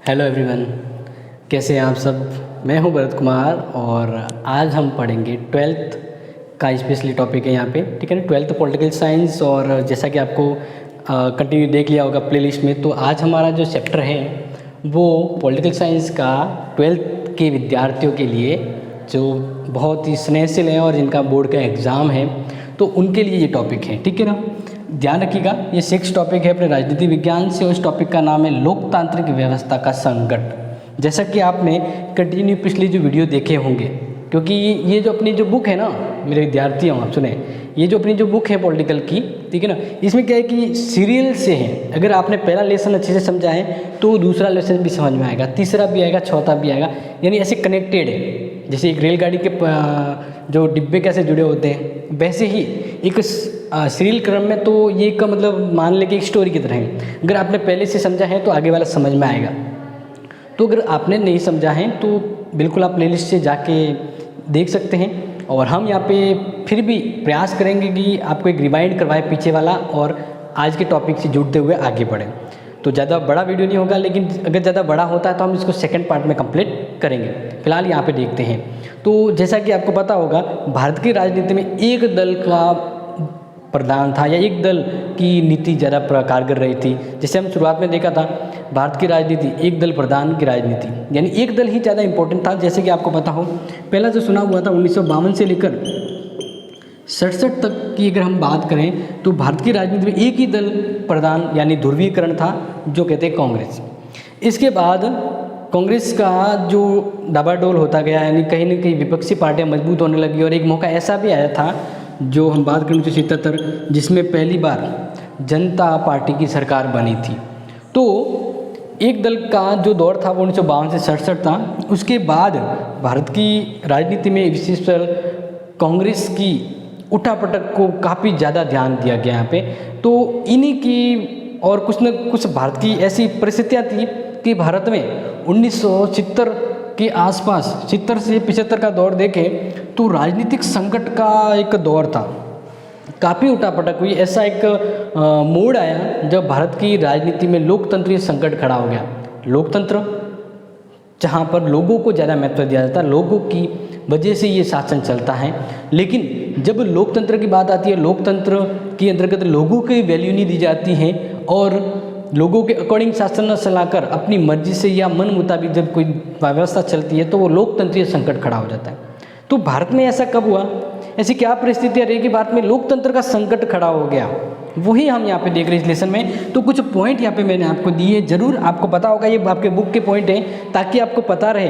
Hello everyone, कैसे हैं आप सब। मैं हूं भरत कुमार और आज हम पढ़ेंगे ट्वेल्थ का स्पेशली टॉपिक है यहाँ पे, ठीक है ना। ट्वेल्थ पॉलिटिकल साइंस, और जैसा कि आपको कंटिन्यू देख लिया होगा प्लेलिस्ट में, तो आज हमारा जो चैप्टर है वो पॉलिटिकल साइंस का ट्वेल्थ के विद्यार्थियों के लिए जो बहुत ही स्नेहशील है और जिनका बोर्ड का एग्ज़ाम है तो उनके लिए ये टॉपिक है, ठीक है ना। ध्यान रखिएगा, ये 6 टॉपिक है अपने राजनीति विज्ञान से, और इस टॉपिक का नाम है लोकतांत्रिक व्यवस्था का संकट। जैसा कि आपने कंटिन्यू पिछली जो वीडियो देखे होंगे, क्योंकि ये जो अपनी जो बुक है ना, मेरे विद्यार्थी हो आप सुने, ये जो अपनी जो बुक है पॉलिटिकल की, ठीक है ना, इसमें क्या है कि सीरियल से है। अगर आपने पहला लेसन अच्छे से समझा है तो दूसरा लेसन भी समझ में आएगा, तीसरा भी आएगा, चौथा भी आएगा, यानी ऐसे कनेक्टेड है। जैसे एक रेलगाड़ी के जो डिब्बे कैसे जुड़े होते हैं, वैसे ही एक सीरियल क्रम में तो ये का मतलब मान ले कि एक स्टोरी की तरह है। अगर आपने पहले से समझा है तो आगे वाला समझ में आएगा। तो अगर आपने नहीं समझा है तो बिल्कुल आप प्लेलिस्ट से जाके देख सकते हैं, और हम यहाँ पे फिर भी प्रयास करेंगे कि आपको एक रिवाइंड करवाए पीछे वाला और आज के टॉपिक से जुड़ते हुए आगे बढ़ें। तो ज़्यादा बड़ा वीडियो नहीं होगा, लेकिन अगर ज़्यादा बड़ा होता है तो हम इसको सेकंड पार्ट में कंप्लीट करेंगे। फिलहाल यहाँ पे देखते हैं। तो जैसा कि आपको पता होगा, भारत की राजनीति में एक दल का प्रधान था या एक दल की नीति ज़्यादा कारगर रही थी। जैसे हम शुरुआत में देखा था, भारत की राजनीति एक दल प्रधान की राजनीति, यानी एक दल ही ज़्यादा इंपॉर्टेंट था। जैसे कि आपको पता हो, पहला जो चुनाव हुआ था 1952 से लेकर 67 तक की अगर हम बात करें तो भारत की राजनीति में एक ही दल प्रधान यानी ध्रुवीकरण था, जो कहते हैं कांग्रेस। इसके बाद कांग्रेस का जो डाबाडोल होता गया, यानी कहीं न कहीं विपक्षी पार्टियां मजबूत होने लगी, और एक मौका ऐसा भी आया था जो हम बात करें 1977, जिसमें पहली बार जनता पार्टी की सरकार बनी थी। तो एक दल का जो दौर था वो 1952 से 67 था। उसके बाद भारत की राजनीति में विशेषकर कांग्रेस की उठापटक को काफ़ी ज़्यादा ध्यान दिया गया यहाँ पे। तो इन्हीं की और कुछ न कुछ भारत की ऐसी परिस्थितियाँ थी कि भारत में 1970 के आसपास, 70 से 75 का दौर देखें तो राजनीतिक संकट का एक दौर था, काफ़ी उठापटक हुई। ऐसा एक मोड़ आया जब भारत की राजनीति में लोकतंत्रीय संकट खड़ा हो गया। लोकतंत्र जहाँ पर लोगों को ज़्यादा महत्व दिया जाता है, लोगों की वजह से ये शासन चलता है, लेकिन जब लोकतंत्र की बात आती है, लोकतंत्र के अंतर्गत लोगों की वैल्यू नहीं दी जाती है और लोगों के अकॉर्डिंग शासन न चलाकर अपनी मर्जी से या मन मुताबिक जब कोई व्यवस्था चलती है तो वो लोकतंत्रीय संकट खड़ा हो जाता है। तो भारत में ऐसा कब हुआ, ऐसी क्या परिस्थितियाँ रही कि भारत में लोकतंत्र का संकट खड़ा हो गया, वही हम यहाँ पे देख रहे हैं इस लेसन में। तो कुछ पॉइंट यहाँ पे मैंने आपको दिए, जरूर आपको पता होगा, ये आपके बुक के पॉइंट हैं, ताकि आपको पता रहे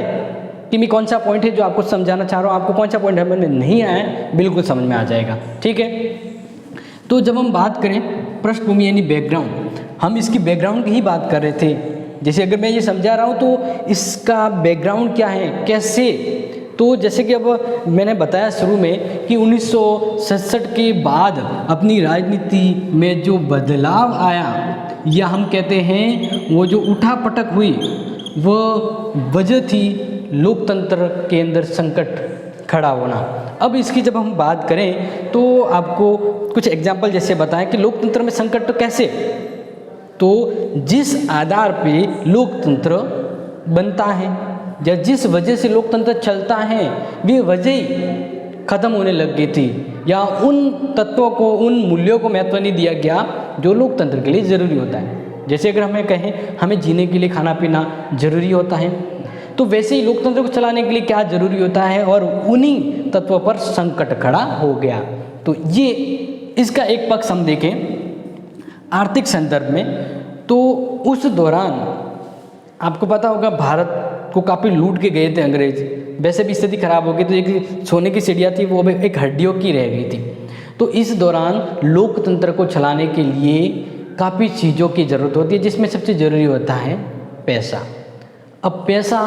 कि मैं कौन सा पॉइंट है जो आपको समझाना चाह रहा हूँ। आपको कौन सा पॉइंट समझ में नहीं आया, बिल्कुल समझ में आ जाएगा, ठीक है। तो जब हम बात करें पृष्ठभूमि यानी बैकग्राउंड, हम इसकी बैकग्राउंड की ही बाट कर रहे थे। जैसे अगर मैं ये समझा रहा हूँ तो इसका बैकग्राउंड क्या है, कैसे। तो जैसे कि अब मैंने बताया शुरू में कि 1967 के बाद अपनी राजनीति में जो बदलाव आया, या हम कहते हैं वो जो उठापटक हुई, वो वजह थी लोकतंत्र के अंदर संकट खड़ा होना। अब इसकी जब हम बात करें तो आपको कुछ एग्जाम्पल जैसे बताएं कि लोकतंत्र में संकट तो कैसे। तो जिस आधार पे लोकतंत्र बनता है या जिस वजह से लोकतंत्र चलता है, वे वजह ही खत्म होने लग गई थी, या उन तत्वों को, उन मूल्यों को महत्व नहीं दिया गया जो लोकतंत्र के लिए ज़रूरी होता है। जैसे अगर हमें कहें हमें जीने के लिए खाना पीना ज़रूरी होता है, तो वैसे ही लोकतंत्र को चलाने के लिए क्या ज़रूरी होता है, और उन्हीं तत्वों पर संकट खड़ा हो गया। तो ये इसका एक पक्ष हम देखें आर्थिक संदर्भ में, तो उस दौरान आपको पता होगा भारत को काफ़ी लूट के गए थे अंग्रेज। वैसे भी स्थिति खराब हो गई, तो एक सोने की चिड़िया थी वो एक हड्डियों की रह गई थी। तो इस दौरान लोकतंत्र को चलाने के लिए काफ़ी चीज़ों की ज़रूरत होती है, जिसमें सबसे ज़रूरी होता है पैसा। अब पैसा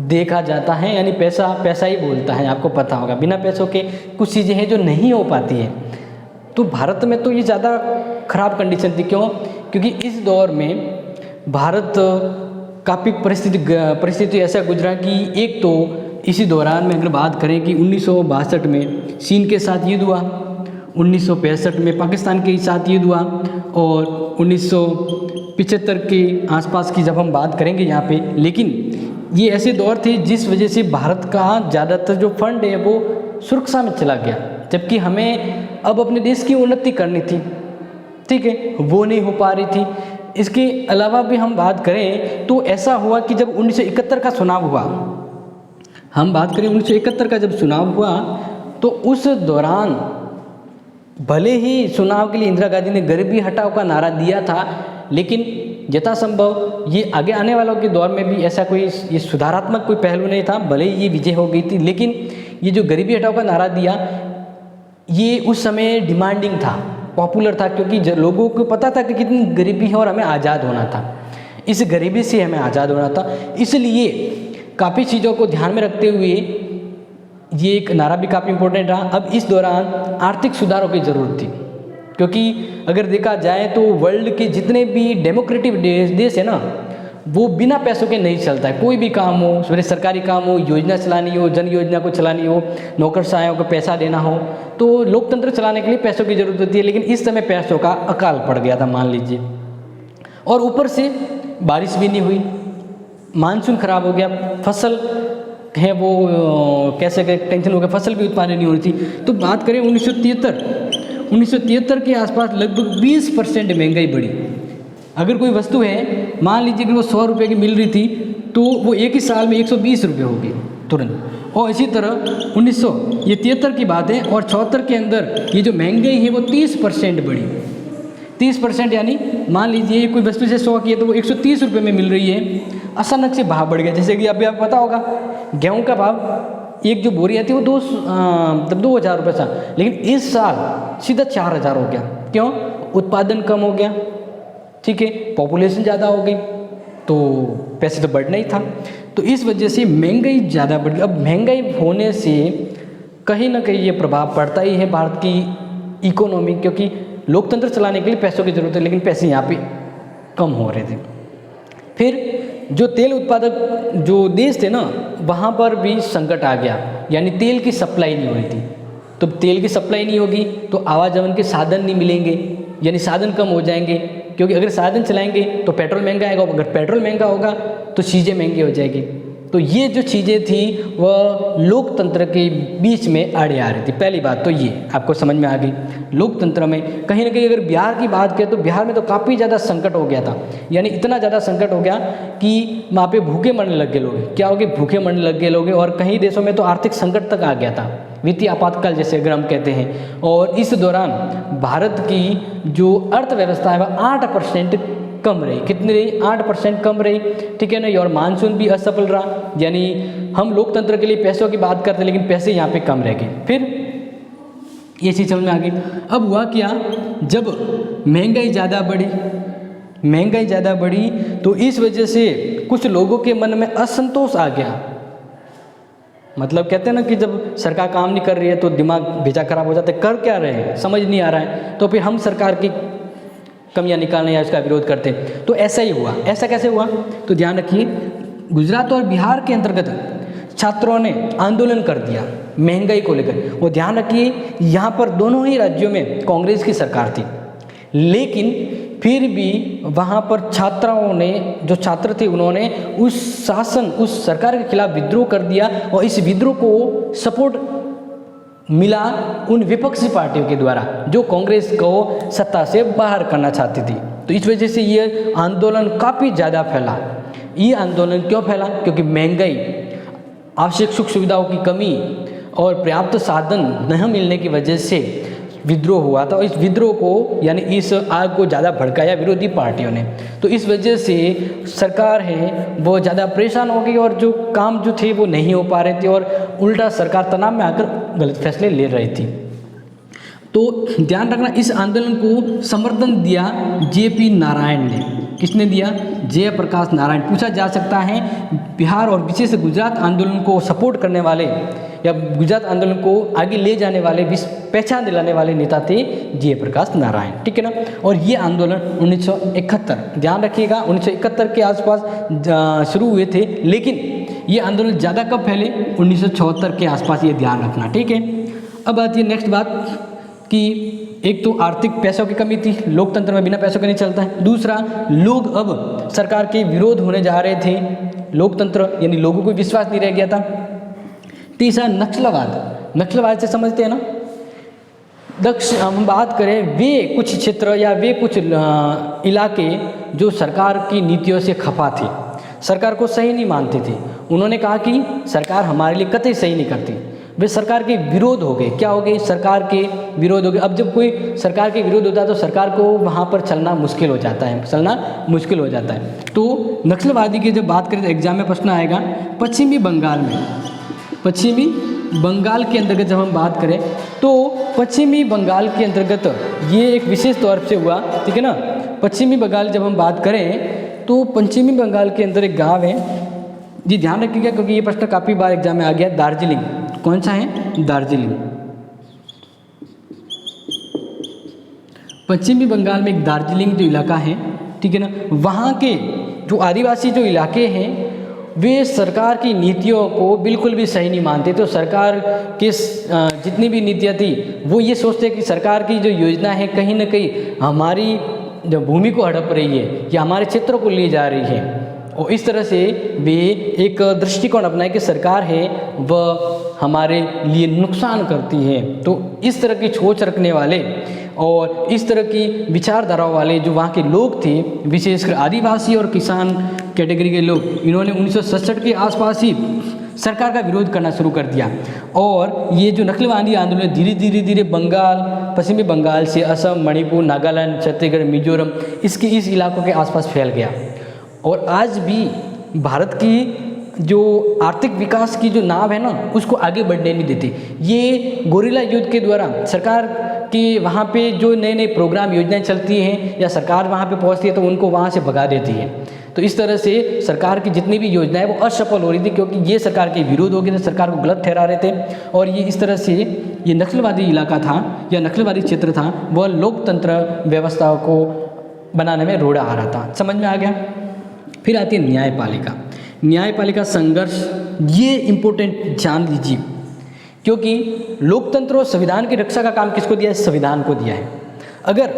देखा जाता है, यानी पैसा पैसा ही बोलता है, आपको पता होगा। बिना पैसों के कुछ चीज़ें हैं जो नहीं हो पाती है। तो भारत में तो ये ज़्यादा ख़राब कंडीशन थी। क्यों? क्योंकि इस दौर में भारत काफ़ी परिस्थिति ऐसा गुजरा कि एक तो इसी दौरान में अगर बात करें कि 1962 में चीन के साथ युद्ध हुआ, 1965 में पाकिस्तान के साथ युद्ध हुआ, और 1975 के आसपास की जब हम बात करेंगे यहाँ पे। लेकिन ये ऐसे दौर थे जिस वजह से भारत का ज़्यादातर जो फंड है वो सुरक्षा में चला गया, जबकि हमें अब अपने देश की उन्नति करनी थी, ठीक है, वो नहीं हो पा रही थी। इसके अलावा भी हम बात करें तो ऐसा हुआ कि जब 1971 का चुनाव हुआ, हम बात करें 1971 का जब चुनाव हुआ, तो उस दौरान भले ही चुनाव के लिए इंदिरा गांधी ने गरीबी हटाओ का नारा दिया था, लेकिन यथासंभव ये आगे आने वालों के दौर में भी ऐसा कोई ये सुधारात्मक कोई पहलू नहीं था। भले ही ये विजय हो गई थी, लेकिन ये जो गरीबी हटाओ का नारा दिया, ये उस समय डिमांडिंग था, पॉपुलर था, क्योंकि लोगों को पता था कि कितनी गरीबी है और हमें आज़ाद होना था, इस गरीबी से हमें आज़ाद होना था। इसलिए काफ़ी चीज़ों को ध्यान में रखते हुए ये एक नारा भी काफ़ी इम्पोर्टेंट रहा। अब इस दौरान आर्थिक सुधारों की ज़रूरत थी, क्योंकि अगर देखा जाए तो वर्ल्ड के जितने भी डेमोक्रेटिक देश है ना, वो बिना पैसों के नहीं चलता है। कोई भी काम हो, फिर सरकारी काम हो, योजना चलानी हो, जन योजना को चलानी हो, नौकरशाहों को पैसा देना हो, तो लोकतंत्र चलाने के लिए पैसों की ज़रूरत होती है। लेकिन इस समय पैसों का अकाल पड़ गया था, मान लीजिए, और ऊपर से बारिश भी नहीं हुई, मानसून खराब हो गया, फसल है वो कैसे टेंशन हो गया, फसल भी उत्पादन नहीं हो रही थी। तो बात करें 1973 के आसपास लगभग 20% महंगाई बढ़ी। अगर कोई वस्तु है, मान लीजिए कि वो 100 रुपये की मिल रही थी, तो वो एक ही साल में 120 रुपये हो गई तुरंत। और इसी तरह 1973 की बात है, और 74 के अंदर ये जो महंगाई है वो 30% बढ़ी। 30% यानी मान लीजिए कोई वस्तु से 100 की है तो वो 130 रुपये में मिल रही है, अचानक से भाव बढ़ गया। जैसे कि अभी आपको पता होगा, गेहूं का भाव एक जो बोरी आती है वो 2000 रुपये था, लेकिन इस साल सीधा 4000 हो गया। क्यों? उत्पादन कम हो गया, ठीक है, पॉपुलेशन ज़्यादा हो गई, तो पैसे तो बढ़ना ही था। तो इस वजह से महंगाई ज़्यादा बढ़ गई। अब महंगाई होने से कहीं ना कहीं ये प्रभाव पड़ता ही है भारत की इकोनॉमी, क्योंकि लोकतंत्र चलाने के लिए पैसों की ज़रूरत है, लेकिन पैसे यहाँ पे कम हो रहे थे। फिर जो तेल उत्पादक जो देश थे ना, वहाँ पर भी संकट आ गया, यानी तेल की सप्लाई नहीं हो रही थी। तो तेल की सप्लाई नहीं होगी तो आवागमन के साधन नहीं मिलेंगे, यानी साधन कम हो जाएंगे, क्योंकि अगर साधन चलाएंगे तो पेट्रोल महंगा आएगा, अगर पेट्रोल महंगा होगा तो चीज़ें महंगी हो जाएगी। तो ये जो चीज़ें थी वह लोकतंत्र के बीच में आड़े आ रही थी। पहली बात तो ये आपको समझ में आ गई। लोकतंत्र में कहीं ना कहीं अगर बिहार की बात करें तो बिहार में तो काफ़ी ज़्यादा संकट हो गया था, यानी इतना ज़्यादा संकट हो गया कि वहाँ पे भूखे मरने लग गए लोग। क्या हो गए? भूखे मरने लग गए लोग, और कई देशों में तो आर्थिक संकट तक आ गया था, वित्तीय आपातकाल जैसे अगर हम कहते हैं। और इस दौरान भारत की जो अर्थव्यवस्था है वह 8% कम रही। कितनी रही? 8% कम रही, ठीक है ना। और मानसून भी असफल रहा, यानी हम लोकतंत्र के लिए पैसों की बात करते हैं, लेकिन पैसे यहाँ पे कम रह गए। फिर ये चीज़ समझ में आ गई। अब हुआ क्या, जब महंगाई ज़्यादा बढ़ी तो इस वजह से कुछ लोगों के मन में असंतोष आ गया। मतलब कहते हैं ना कि जब सरकार काम नहीं कर रही है तो दिमाग भेजा खराब हो जाता है, कर क्या रहे हैं समझ नहीं आ रहा है, तो फिर हम सरकार की कमियां निकालने या उसका विरोध करते हैं। तो ऐसा ही हुआ। ऐसा कैसे हुआ? तो ध्यान रखिए, गुजरात और बिहार के अंतर्गत छात्रों ने आंदोलन कर दिया महंगाई को लेकर। वो ध्यान रखिए, यहाँ पर दोनों ही राज्यों में कांग्रेस की सरकार थी, लेकिन फिर भी वहाँ पर छात्राओं ने, जो छात्र थे, उन्होंने उस सरकार के खिलाफ विद्रोह कर दिया, और इस विद्रोह को सपोर्ट मिला उन विपक्षी पार्टियों के द्वारा जो कांग्रेस को सत्ता से बाहर करना चाहती थी। तो इस वजह से ये आंदोलन काफ़ी ज़्यादा फैला। ये आंदोलन क्यों फैला? क्योंकि महंगाई, आवश्यक सुख सुविधाओं की कमी और पर्याप्त साधन न मिलने की वजह से विद्रोह हुआ था। और इस विद्रोह को, यानी इस आग को ज़्यादा भड़काया विरोधी पार्टियों ने। तो इस वजह से सरकार है वो ज़्यादा परेशान हो गई, और जो काम जो थे वो नहीं हो पा रहे थे, और उल्टा सरकार तनाव में आकर गलत फैसले ले रही थी। तो ध्यान रखना, इस आंदोलन को समर्थन दिया JP नारायण ने। किसने दिया? जयप्रकाश नारायण। पूछा जा सकता है बिहार और विशेष गुजरात आंदोलन को सपोर्ट करने वाले या गुजरात आंदोलन को आगे ले जाने वाले, पहचान दिलाने वाले नेता थे जयप्रकाश नारायण, ठीक है ना। और ये आंदोलन 1971, ध्यान रखिएगा, 1971 के आसपास शुरू हुए थे, लेकिन ये आंदोलन ज़्यादा कब फैले? 1974 के आसपास, ये ध्यान रखना, ठीक है। अब आती है नेक्स्ट बात कि एक तो आर्थिक पैसों की कमी थी, लोकतंत्र में बिना पैसों के नहीं चलता है। दूसरा, लोग अब सरकार के विरोध होने जा रहे थे, लोकतंत्र यानी लोगों को विश्वास नहीं रह गया था। तीसरा, नक्सलवाद। नक्सलवाद से समझते हैं ना, हम बात करें वे कुछ क्षेत्र या वे कुछ इलाके जो सरकार की नीतियों से खफा थे, सरकार को सही नहीं मानते थे। उन्होंने कहा कि सरकार हमारे लिए कतई सही नहीं करती, वे सरकार के विरोध हो गए। क्या हो गए? सरकार के विरोध हो गए। अब जब कोई सरकार के विरोध होता है तो सरकार को वहाँ पर चलना मुश्किल हो जाता है, तो नक्सलवादी की जब बात करें तो एग्जाम में प्रश्न आएगा। पश्चिमी बंगाल के अंतर्गत जब हम बात करें तो पश्चिमी बंगाल के अंतर्गत ये एक विशेष तौर से हुआ, ठीक है ना। पश्चिमी बंगाल जब हम बात करें तो पश्चिमी बंगाल के अंदर एक गांव है जी, ध्यान रखिएगा क्योंकि ये प्रश्न काफ़ी बार एग्जाम में आ गया। दार्जिलिंग। कौन सा है? दार्जिलिंग। पश्चिमी बंगाल में एक दार्जिलिंग जो इलाका है, ठीक है ना, वहाँ के जो आदिवासी जो इलाके हैं वे सरकार की नीतियों को बिल्कुल भी सही नहीं मानते। तो सरकार के जितनी भी नीतियाँ थी वो ये सोचते कि सरकार की जो योजना है कहीं ना कहीं हमारी जो भूमि को हड़प रही है या हमारे क्षेत्रों को ले जा रही है, और इस तरह से वे एक दृष्टिकोण अपनाए कि सरकार है वह हमारे लिए नुकसान करती है। तो इस तरह की सोच रखने वाले और इस तरह की विचारधाराओं वाले जो वहाँ के लोग थे, विशेषकर आदिवासी और किसान कैटेगरी के लोग, इन्होंने 1967 के आसपास ही सरकार का विरोध करना शुरू कर दिया। और ये जो नक्सलवादी आंदोलन धीरे बंगाल, पश्चिमी बंगाल से असम, मणिपुर, नागालैंड, छत्तीसगढ़, मिजोरम, इस इलाकों के आसपास फैल गया। और आज भी भारत की जो आर्थिक विकास की जो नाव है ना, उसको आगे बढ़ने नहीं देती। ये गोरिल्ला युद्ध के द्वारा सरकार की वहाँ पे जो नए प्रोग्राम योजनाएं चलती हैं या सरकार वहाँ पे पहुँचती है तो उनको वहाँ से भगा देती है। तो इस तरह से सरकार की जितनी भी योजनाएं वो असफल हो रही थी, क्योंकि ये सरकार के विरोध हो गए थे, सरकार को गलत ठहरा रहे थे। और ये इस तरह से ये नक्सलवादी इलाका था या नक्सलवादी क्षेत्र था, वह लोकतंत्र व्यवस्था को बनाने में रोड़ा आ रहा था। समझ में आ गया। फिर आती है न्यायपालिका संघर्ष। ये इम्पोर्टेंट जान लीजिए, क्योंकि लोकतंत्र और संविधान की रक्षा का काम किसको दिया है? संविधान को दिया है। अगर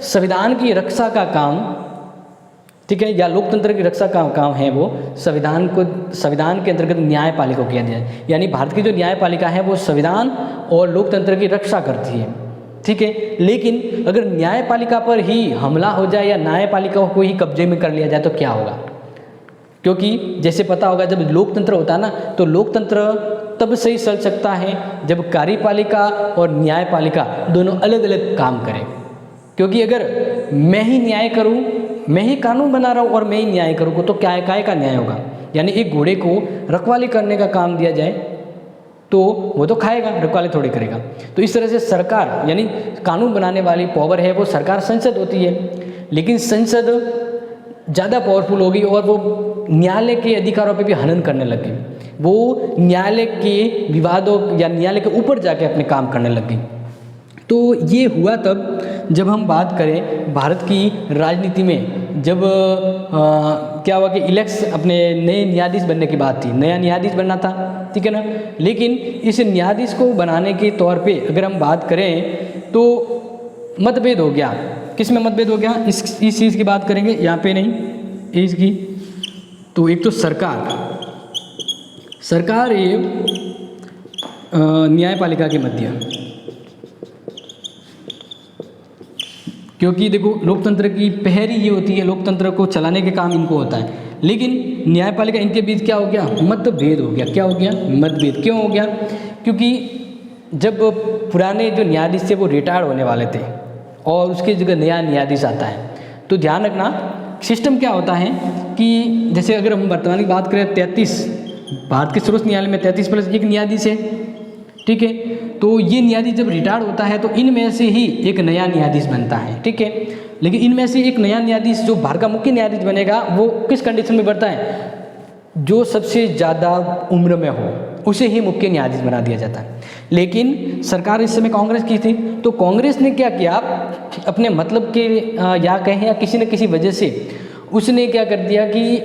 संविधान की रक्षा का काम, ठीक है, या लोकतंत्र की रक्षा का काम है वो संविधान के अंतर्गत न्यायपालिका को किया दिया है। यानी भारत की जो न्यायपालिका है वो संविधान और लोकतंत्र की रक्षा करती है, ठीक है। लेकिन अगर न्यायपालिका पर ही हमला हो जाए या न्यायपालिका को ही कब्जे में कर लिया जाए तो क्या होगा? क्योंकि जैसे पता होगा, जब लोकतंत्र होता है ना, तो लोकतंत्र तब से ही चल सकता है जब कार्यपालिका और न्यायपालिका दोनों अलग अलग काम करें। क्योंकि अगर मैं ही न्याय करूं, मैं ही कानून बना रहा हूं और मैं ही न्याय करूँ तो क्या काय का न्याय होगा? यानी एक घोड़े को रखवाली करने का काम दिया जाए तो वो तो खाएगा, रखवाली थोड़ी करेगा। तो इस तरह से सरकार यानी कानून बनाने वाली पावर है वो सरकार, संसद होती है। लेकिन संसद ज़्यादा पावरफुल होगी और वो न्यायालय के अधिकारों पे भी हनन करने लगी। वो न्यायालय के विवादों या न्यायालय के ऊपर जाके अपने काम करने लगी। तो ये हुआ तब जब हम बात करें भारत की राजनीति में, जब क्या हुआ कि अपने नए न्यायाधीश बनने की बात थी, नया न्यायाधीश बनना था, ठीक है ना। लेकिन इस न्यायाधीश को बनाने के तौर पे अगर हम बात करें तो मतभेद हो गया। किस में मतभेद हो गया? इस चीज़ की बात करेंगे, यहाँ पे नहीं, इसकी। तो एक तो सरकार ये न्यायपालिका के मध्य, क्योंकि देखो लोकतंत्र की पहरी ये होती है, लोकतंत्र को चलाने के काम इनको होता है। लेकिन न्यायपालिका, इनके बीच क्या हो गया? मतभेद हो गया। क्या हो गया? मतभेद। क्यों हो गया? क्योंकि जब पुराने जो न्यायाधीश थे वो रिटायर्ड होने वाले थे और उसकी जगह नया न्यायाधीश आता है, तो ध्यान रखना सिस्टम क्या होता है कि जैसे अगर हम वर्तमान की बात करें 33, भारत के सर्वोच्च न्यायालय में 33 प्लस 1 न्यायाधीश है, ठीक है। तो ये न्यायाधीश जब रिटायर्ड होता है तो इनमें से ही एक नया न्यायाधीश बनता है, ठीक है। लेकिन इनमें से एक नया न्यायाधीश जो भारत का मुख्य न्यायाधीश बनेगा वो किस कंडीशन में बनता है? जो सबसे ज़्यादा उम्र में हो उसे ही मुख्य न्यायाधीश बना दिया जाता है। लेकिन सरकार इस समय कांग्रेस की थी, तो कांग्रेस ने क्या किया, अपने मतलब के या कहें या किसी न किसी वजह से उसने क्या कर दिया कि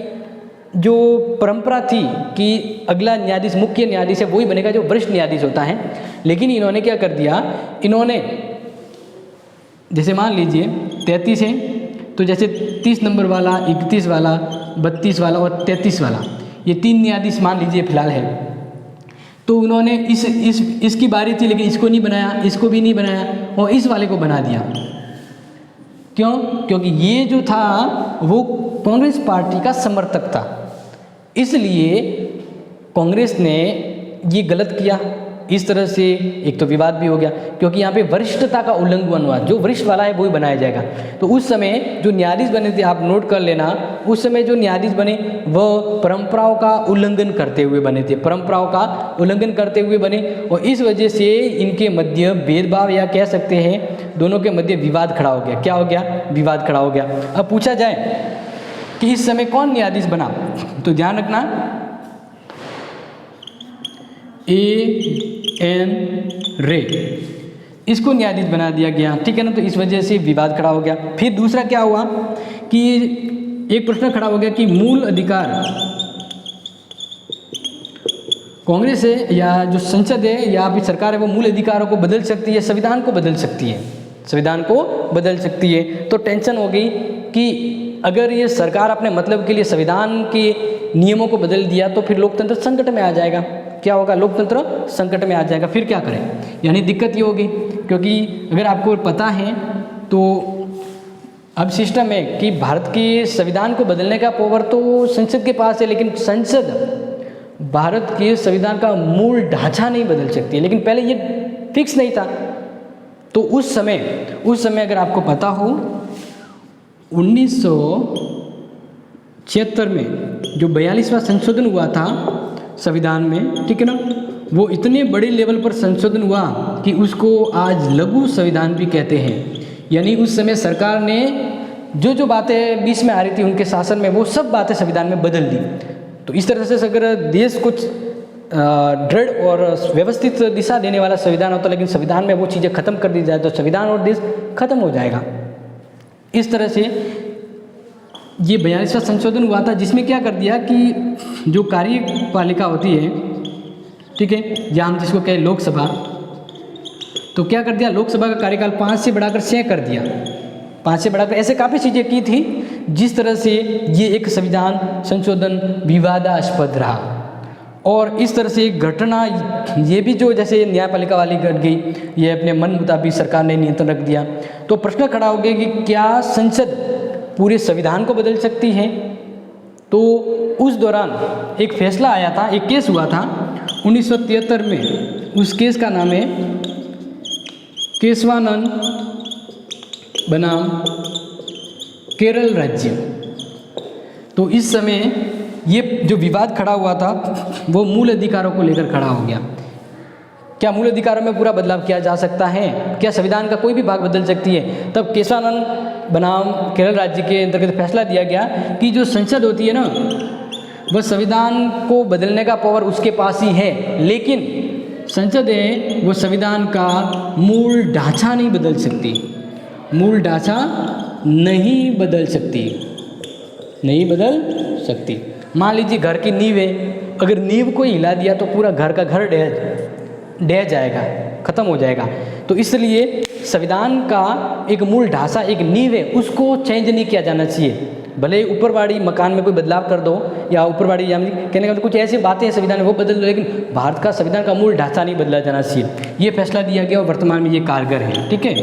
जो परंपरा थी कि अगला न्यायाधीश मुख्य न्यायाधीश है वही बनेगा जो वरिष्ठ न्यायाधीश होता है। लेकिन इन्होंने क्या कर दिया, इन्होंने जैसे मान लीजिए 33 है, तो जैसे 30 नंबर वाला, 31 वाला, 32 वाला और 33 वाला, ये 3 न्यायाधीश मान लीजिए फिलहाल है। तो उन्होंने इसकी बारी थी, लेकिन इसको नहीं बनाया, इसको भी नहीं बनाया और इस वाले को बना दिया। क्यों? क्योंकि ये जो था वो कांग्रेस पार्टी का समर्थक था, इसलिए कांग्रेस ने ये गलत किया। इस तरह से एक तो विवाद भी हो गया, क्योंकि यहाँ पे वरिष्ठता का उल्लंघन हुआ। जो वरिष्ठ वाला है वो ही बनाया जाएगा। तो उस समय जो न्यायाधीश बने थे, आप नोट कर लेना, उस समय जो न्यायाधीश बने वह परंपराओं का उल्लंघन करते हुए बने थे, परंपराओं का उल्लंघन करते हुए बने, और इस वजह से इनके मध्य भेदभाव या कह सकते हैं दोनों के मध्य विवाद खड़ा हो गया। क्या हो गया? विवाद खड़ा हो गया। अब पूछा जाए कि इस समय कौन न्यायाधीश बना, तो ध्यान रखना A.N. रे, इसको न्यायाधीश बना दिया गया, ठीक है ना। तो इस वजह से विवाद खड़ा हो गया। फिर दूसरा क्या हुआ कि एक प्रश्न खड़ा हो गया कि मूल अधिकार कांग्रेस है या जो संसद है या फिर सरकार है वो मूल अधिकारों को बदल सकती है, संविधान को बदल सकती है, संविधान को बदल सकती है। तो टेंशन हो गई कि अगर ये सरकार अपने मतलब के लिए संविधान के नियमों को बदल दिया तो फिर लोकतंत्र संकट में आ जाएगा। क्या होगा? लोकतंत्र संकट में आ जाएगा। फिर क्या करें? यानी दिक्कत ये होगी, क्योंकि अगर आपको पता है तो अब सिस्टम है कि भारत के संविधान को बदलने का पावर तो संसद के पास है, लेकिन संसद भारत के संविधान का मूल ढांचा नहीं बदल सकती है। लेकिन पहले ये फिक्स नहीं था। तो उस समय अगर आपको पता हो 1976 में जो 42वां संशोधन हुआ था संविधान में, ठीक है ना, वो इतने बड़े लेवल पर संशोधन हुआ कि उसको आज लघु संविधान भी कहते हैं। यानी उस समय सरकार ने जो बातें बीच में आ रही थी उनके शासन में, वो सब बातें संविधान में बदल दी। तो इस तरह से अगर देश कुछ दृढ़ और व्यवस्थित दिशा देने वाला संविधान होता, लेकिन संविधान में वो चीज़ें खत्म कर दी जाए तो संविधान और देश खत्म हो जाएगा। इस तरह से ये 42वां संशोधन हुआ था, जिसमें क्या कर दिया कि जो कार्यपालिका होती है, ठीक है, या हम जिसको कहें लोकसभा, तो क्या कर दिया, लोकसभा का कार्यकाल 5 से बढ़ाकर 6 कर दिया। 5 से बढ़ाकर ऐसे काफ़ी चीज़ें की थी, जिस तरह से ये एक संविधान संशोधन विवादास्पद रहा। और इस तरह से घटना ये भी जो जैसे न्यायपालिका वाली घट गई, ये अपने मन मुताबिक सरकार ने नियंत्रण रख दिया। तो प्रश्न खड़ा हो गया कि क्या संसद पूरे संविधान को बदल सकती है? तो उस दौरान एक फैसला आया था, एक केस हुआ था 1973 में। उस केस का नाम है केशवानंद बनाम केरल राज्य। तो इस समय ये जो विवाद खड़ा हुआ था वो मूल अधिकारों को लेकर खड़ा हो गया। क्या मूल अधिकारों में पूरा बदलाव किया जा सकता है? क्या संविधान का कोई भी भाग बदल सकती है? तब केशवानंद बनाम केरल राज्य के अंतर्गत फैसला दिया गया कि जो संसद होती है ना, वह संविधान को बदलने का पावर उसके पास ही है, लेकिन संसद है वो संविधान का मूल ढांचा नहीं बदल सकती। मूल ढांचा नहीं बदल सकती। मान लीजिए घर की नींव है, अगर नींव को हिला दिया तो पूरा घर का घर ढह जाएगा, खत्म हो जाएगा। तो इसलिए संविधान का एक मूल ढांचा, एक नींव है, उसको चेंज नहीं किया जाना चाहिए। भले ऊपरवाड़ी मकान में कोई बदलाव कर दो, या ऊपरवाड़ी यानी कहने का कुछ ऐसी बातें हैं संविधान में वो बदल दो, लेकिन भारत का संविधान का मूल ढांचा नहीं बदला जाना चाहिए। ये फैसला दिया गया और वर्तमान में ये कारगर है, ठीक है।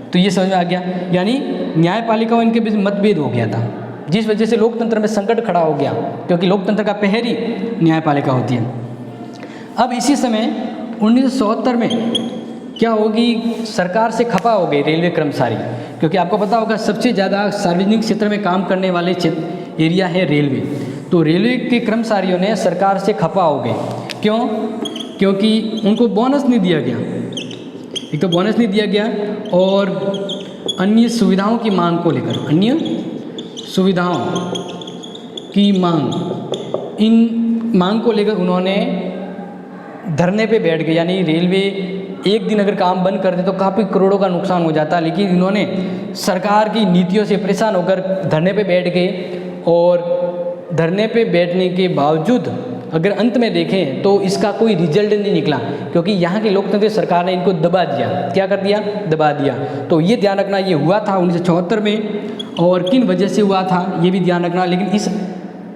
तो ये समझ में आ गया, यानी न्यायपालिका और इनके बीच मतभेद हो गया था, जिस वजह से लोकतंत्र में संकट खड़ा हो गया, क्योंकि लोकतंत्र का पहरी न्यायपालिका होती है। अब इसी समय 1970 में क्या होगी, सरकार से खफा हो गई रेलवे कर्मचारी, क्योंकि आपको पता होगा सबसे ज़्यादा सार्वजनिक क्षेत्र में काम करने वाले एरिया है रेलवे। तो रेलवे के कर्मचारियों ने सरकार से खफा हो गए। क्यों? क्योंकि उनको बोनस नहीं दिया गया, एक तो बोनस नहीं दिया गया, और अन्य सुविधाओं की मांग को लेकर, अन्य सुविधाओं की मांग, इन मांग को लेकर उन्होंने धरने पे बैठ गए। यानी रेलवे एक दिन अगर काम बंद कर दे तो काफ़ी करोड़ों का नुकसान हो जाता, लेकिन इन्होंने सरकार की नीतियों से परेशान होकर धरने पे बैठ गए, और धरने पे बैठने के बावजूद अगर अंत में देखें तो इसका कोई रिजल्ट नहीं निकला, क्योंकि यहाँ की लोकतांत्रिक सरकार ने इनको दबा दिया। क्या कर दिया? दबा दिया। तो ये ध्यान रखना, ये हुआ था 1974 में, और किन वजह से हुआ था ये भी ध्यान रखना। लेकिन इस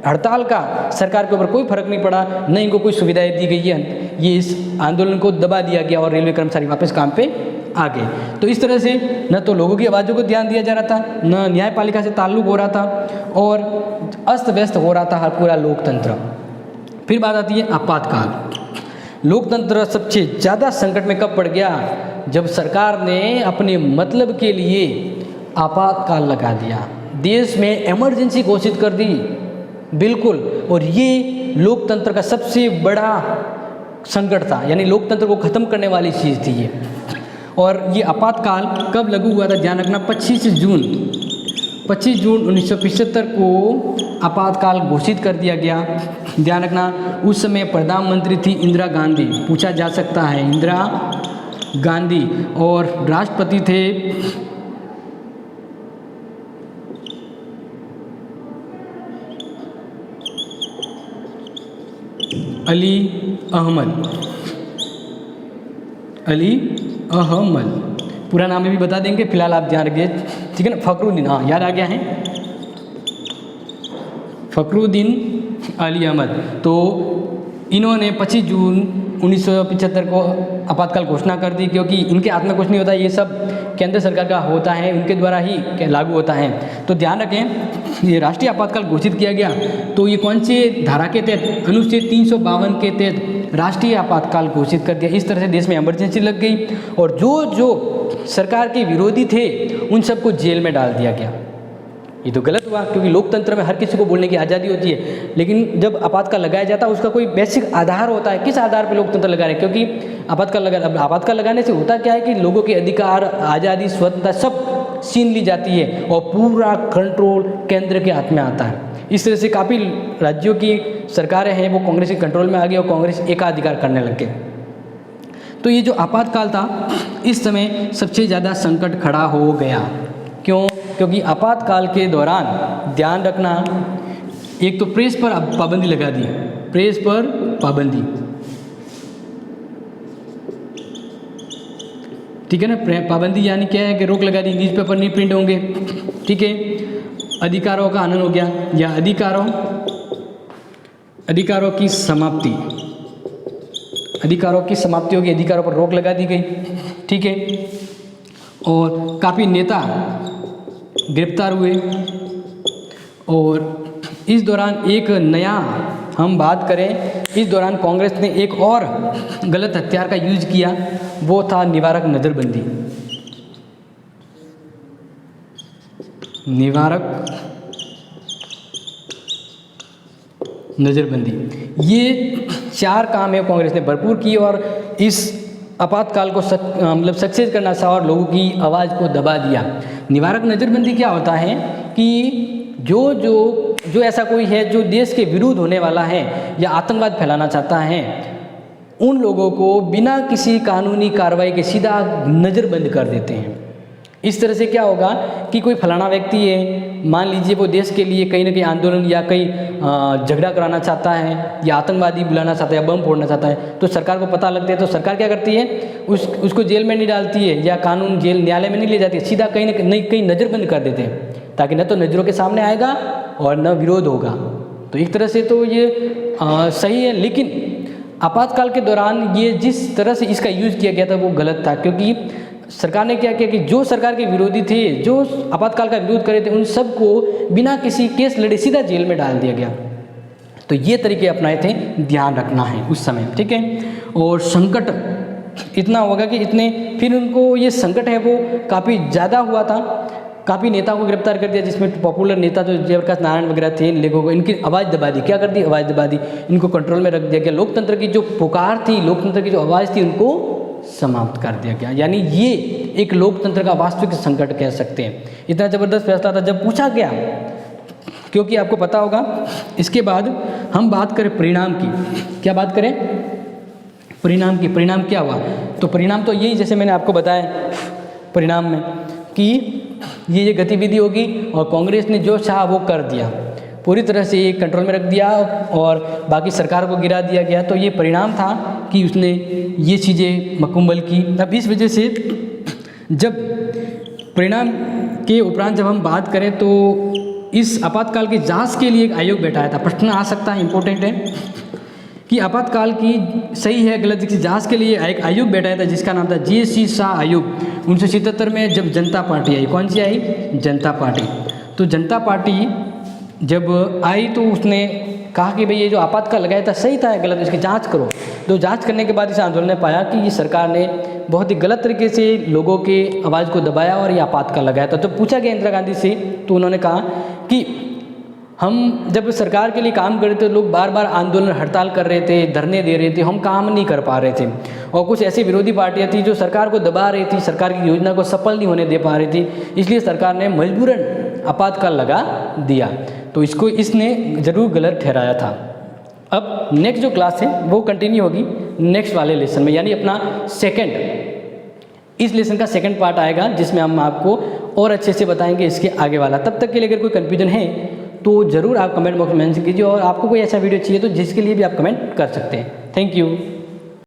हड़ताल का सरकार के ऊपर कोई फर्क नहीं पड़ा, न इनको कोई सुविधाएं दी गई है, ये इस आंदोलन को दबा दिया गया और रेलवे कर्मचारी वापस काम पे आ गए। तो इस तरह से न तो लोगों की आवाज़ों को ध्यान दिया जा रहा था, न न्यायपालिका से ताल्लुक हो रहा था, और अस्त व्यस्त हो रहा था हर पूरा लोकतंत्र। फिर बात आती है आपातकाल। लोकतंत्र सबसे ज़्यादा संकट में कब पड़ गया? जब सरकार ने अपने मतलब के लिए आपातकाल लगा दिया, देश में इमरजेंसी घोषित कर दी, बिल्कुल। और ये लोकतंत्र का सबसे बड़ा संकट था, यानी लोकतंत्र को ख़त्म करने वाली चीज़ थी ये। और ये आपातकाल कब लागू हुआ था? ध्यान रखना, 25 जून 1975 को आपातकाल घोषित कर दिया गया। ध्यान रखना, उस समय प्रधानमंत्री थी इंदिरा गांधी, पूछा जा सकता है, इंदिरा गांधी, और राष्ट्रपति थे अली अहमद। पूरा नाम भी बता देंगे, फिलहाल आप ध्यान रखिए, ठीक है ना? फखरुद्दीन, हाँ याद आ गया है, फखरुद्दीन अली अहमद। तो इन्होंने 25 जून 1975 को आपातकाल घोषणा कर दी, क्योंकि इनके हाथ में कुछ नहीं होता, ये सब केंद्र सरकार का होता है, उनके द्वारा ही लागू होता है। तो ध्यान रखें, ये राष्ट्रीय आपातकाल घोषित किया गया, तो ये कौन से धारा के तहत? अनुच्छेद 352 के तहत राष्ट्रीय आपातकाल घोषित कर दिया। इस तरह से देश में इमरजेंसी लग गई, और जो सरकार के विरोधी थे उन सबको जेल में डाल दिया गया। ये तो गलत हुआ, क्योंकि लोकतंत्र में हर किसी को बोलने की आज़ादी होती है, लेकिन जब आपातकाल लगाया जाता है उसका कोई बेसिक आधार होता है, किस आधार पर लोकतंत्र लगा रहे हैं? क्योंकि आपातकाल लगाने से होता क्या है कि लोगों के अधिकार, आज़ादी, स्वतंत्रता सब छीन ली जाती है, और पूरा कंट्रोल केंद्र के हाथ में आता है। इस तरह से काफ़ी राज्यों की सरकारें हैं वो कांग्रेस के कंट्रोल में आ गई, और कांग्रेस एकाधिकार करने लग गए। तो ये जो आपातकाल था, इस समय सबसे ज़्यादा संकट खड़ा हो गया। क्यों? क्योंकि आपातकाल के दौरान ध्यान रखना, एक तो प्रेस पर पाबंदी लगा दी, प्रेस पर पाबंदी, ठीक है ना? पाबंदी यानी क्या है कि रोक लगा दी, न्यूज़पेपर नहीं प्रिंट होंगे, ठीक है। अधिकारों का हनन हो गया, या अधिकारों की समाप्ति, अधिकारों की समाप्ति होगी, अधिकारों पर रोक लगा दी गई, ठीक है। और काफ़ी नेता गिरफ्तार हुए, और इस दौरान एक नया हम बात करें, इस दौरान कांग्रेस ने एक और गलत हथियार का यूज किया, वो था निवारक नज़रबंदी। निवारक नज़रबंदी, ये 4 काम है कांग्रेस ने भरपूर की, और इस आपातकाल को मतलब सक्सेस करना था, और लोगों की आवाज़ को दबा दिया। निवारक नज़रबंदी क्या होता है कि जो ऐसा कोई है जो देश के विरुद्ध होने वाला है या आतंकवाद फैलाना चाहता है, उन लोगों को बिना किसी कानूनी कार्रवाई के सीधा नज़रबंद कर देते हैं। इस तरह से क्या होगा कि कोई फलाना व्यक्ति है, मान लीजिए वो देश के लिए कहीं ना कहीं आंदोलन या कहीं झगड़ा कराना चाहता है, या आतंकवादी बुलाना चाहता है, या बम फोड़ना चाहता है, तो सरकार को पता लगता है, तो सरकार क्या करती है, उसको जेल में नहीं डालती है, या कानून जेल न्यायालय में नहीं ले जाती है, सीधा कहीं ना कहीं नज़रबंद कर देते हैं, ताकि न तो नज़रों के सामने आएगा और न विरोध होगा। तो एक तरह से तो ये सही है, लेकिन आपातकाल के दौरान ये जिस तरह से इसका यूज़ किया गया था वो गलत था, क्योंकि सरकार ने क्या किया कि जो सरकार के विरोधी थे, जो आपातकाल का विरोध कर रहे थे, उन सबको बिना किसी केस लड़े सीधा जेल में डाल दिया गया। तो ये तरीके अपनाए थे, ध्यान रखना है उस समय, ठीक है। और संकट इतना होगा कि फिर उनको ये संकट है वो काफ़ी ज़्यादा हुआ था, काफ़ी नेताओं को गिरफ्तार कर दिया, जिसमें पॉपुलर नेता जो जयप्रकाश नारायण वगैरह थे, इन लोगों को इनकी आवाज़ दबा दी। क्या कर दी? आवाज़ दबा दी, इनको कंट्रोल में रख दिया गया। लोकतंत्र की जो पुकार थी, लोकतंत्र की जो आवाज़ थी, उनको समाप्त कर दिया गया। यानी ये एक लोकतंत्र का वास्तविक संकट कह सकते हैं। इतना ज़बरदस्त फैसला था। जब पूछा गया, क्योंकि आपको पता होगा, इसके बाद हम बात करें परिणाम की। क्या बात करें? परिणाम की। परिणाम क्या हुआ? तो परिणाम तो यही, जैसे मैंने आपको बताया परिणाम में, कि ये गतिविधि होगी और कांग्रेस ने जो चाहा वो कर दिया। पूरी तरह से कंट्रोल में रख दिया और बाकी सरकार को गिरा दिया गया। तो ये परिणाम था कि उसने ये चीज़ें मकम्मल की। अब इस वजह से जब परिणाम के उपरांत जब हम बात करें तो इस आपातकाल की जांच के लिए एक आयोग बैठाया था। प्रश्न आ सकता है, इम्पोर्टेंट है कि आपातकाल की सही है गलत की जांच के लिए एक आयोग बैठाया था जिसका नाम था GSC शाह आयोग। 1977 में जब जनता पार्टी आई, कौन सी आई? जनता पार्टी। तो जनता पार्टी जब आई तो उसने कहा कि भाई ये जो आपातकाल लगाया था सही था या गलत, इसकी जांच करो। तो जांच करने के बाद इस आंदोलन ने पाया कि ये सरकार ने बहुत ही गलत तरीके से लोगों के आवाज़ को दबाया और ये आपातकाल लगाया था। तो पूछा गया इंदिरा गांधी से, तो उन्होंने कहा कि हम जब सरकार के लिए काम कर रहे थे, लोग बार बार आंदोलन हड़ताल कर रहे थे, धरने दे रहे थे, हम काम नहीं कर पा रहे थे। और कुछ ऐसी विरोधी पार्टियां थी जो सरकार को दबा रही थी, सरकार की योजना को सफल नहीं होने दे पा रही थी, इसलिए सरकार ने मजबूरन आपातकाल लगा दिया। तो इसको इसने ज़रूर गलत ठहराया था। अब नेक्स्ट जो क्लास है वो कंटिन्यू होगी नेक्स्ट वाले लेसन में, यानी अपना इस लेसन का सेकंड पार्ट आएगा जिसमें हम आपको और अच्छे से बताएंगे इसके आगे वाला। तब तक के लिए अगर कोई कन्फ्यूजन है तो ज़रूर आप कमेंट बॉक्स में मेंशन कीजिए और आपको कोई ऐसा वीडियो चाहिए तो जिसके लिए भी आप कमेंट कर सकते हैं। Thank you.